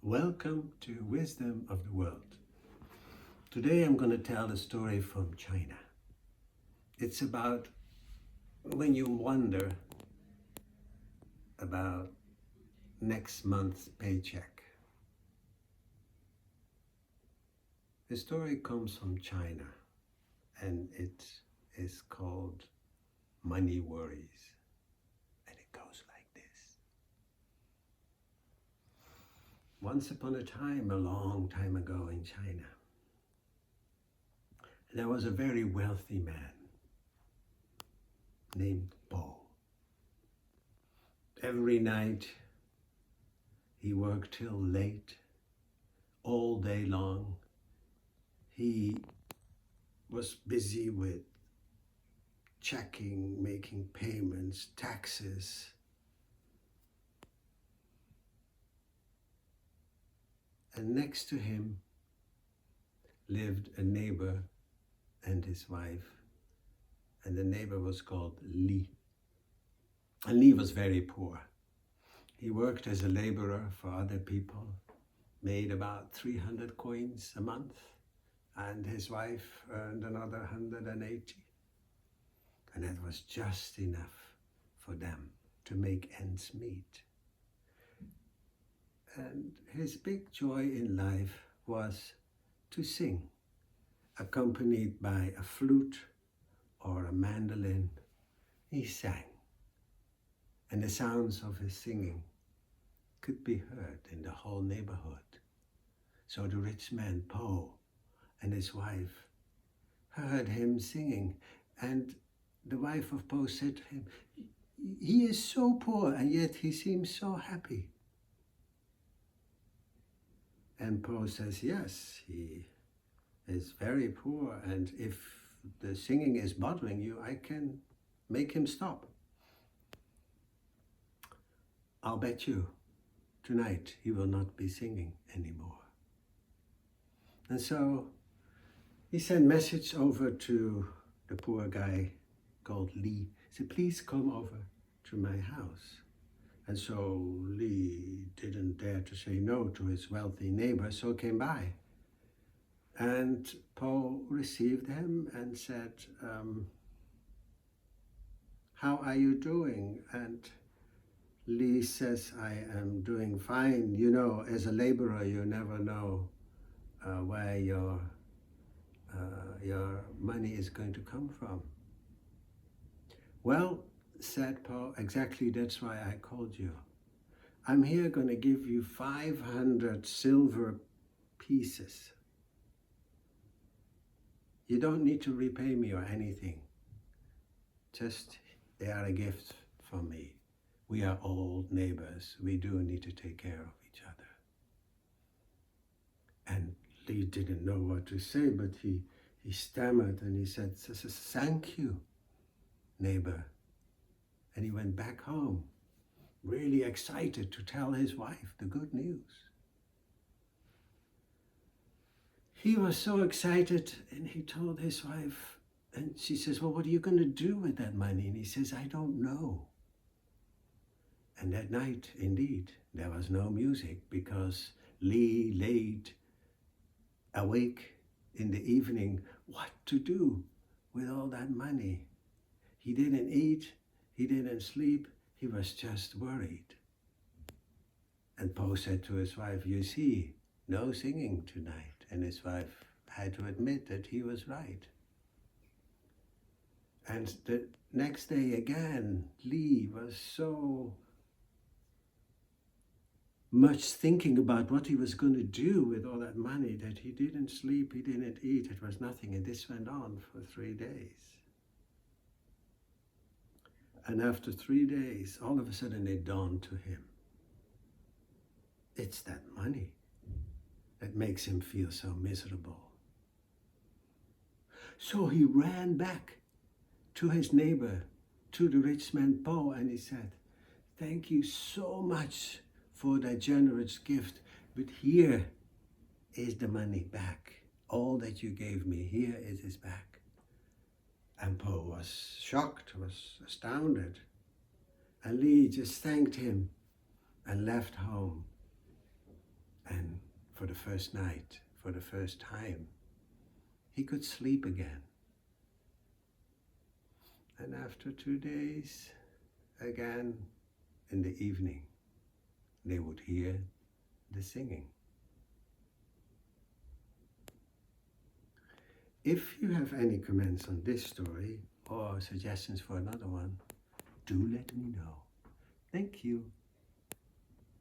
Welcome to Wisdom of the World. Today I'm going to tell a story from China. It's about when you wonder about next month's paycheck. The story comes from China and it is called Money Worries. And it goes like this. Once upon a time, a long time ago in China, there was a very wealthy man named Po. Every night he worked till late, all day long. He was busy with checking, making payments, taxes. And next to him lived a neighbor and his wife. And the neighbor was called Li. And Li was very poor. He worked as a laborer for other people, made about 300 coins a month, and his wife earned another 180. And that was just enough for them to make ends meet. And his big joy in life was to sing, accompanied by a flute or a mandolin. He sang, and the sounds of his singing could be heard in the whole neighborhood. So the rich man Po and his wife heard him singing, and the wife of Po said to him, "He is so poor, and yet he seems so happy." And Po says, "Yes, he is very poor, and if the singing is bothering you, I can make him stop. I'll bet you tonight he will not be singing anymore." And so he sent message over to the poor guy called Li. He said, "Please come over to my house." And so Li didn't dare to say no to his wealthy neighbor, so came by. And Po received him and said, "How are you doing?" And Li says, "I am doing fine. You know, as a laborer, you never know where your money is going to come from." "Well," said Po, "exactly that's why I called you. I'm here going to give you 500 silver pieces. You don't need to repay me or anything. Just they are a gift from me. We are old neighbors. We do need to take care of each other." And Li didn't know what to say, but he stammered and he said, "Thank you, neighbor." And he went back home, really excited to tell his wife the good news. He was so excited, and he told his wife, and she says, "Well, what are you going to do with that money?" And he says, "I don't know." And that night, indeed, there was no music because Li laid awake in the evening what to do with all that money. He didn't eat, he didn't sleep, he was just worried. And Po said to his wife, "You see, no singing tonight." And his wife had to admit that he was right. And the next day again, Li was so much thinking about what he was going to do with all that money that he didn't sleep, he didn't eat, it was nothing. And this went on for 3 days. And after 3 days, all of a sudden it dawned to him. It's that money that makes him feel so miserable. So he ran back to his neighbor, to the rich man Po, and he said, "Thank you so much for that generous gift, but here is the money back. All that you gave me, here it is back." And Po was shocked, was astounded. And Li just thanked him and left home. And for the first night, for the first time, he could sleep again. And after 2 days, again in the evening, they would hear the singing. If you have any comments on this story or suggestions for another one, do let me know. Thank you.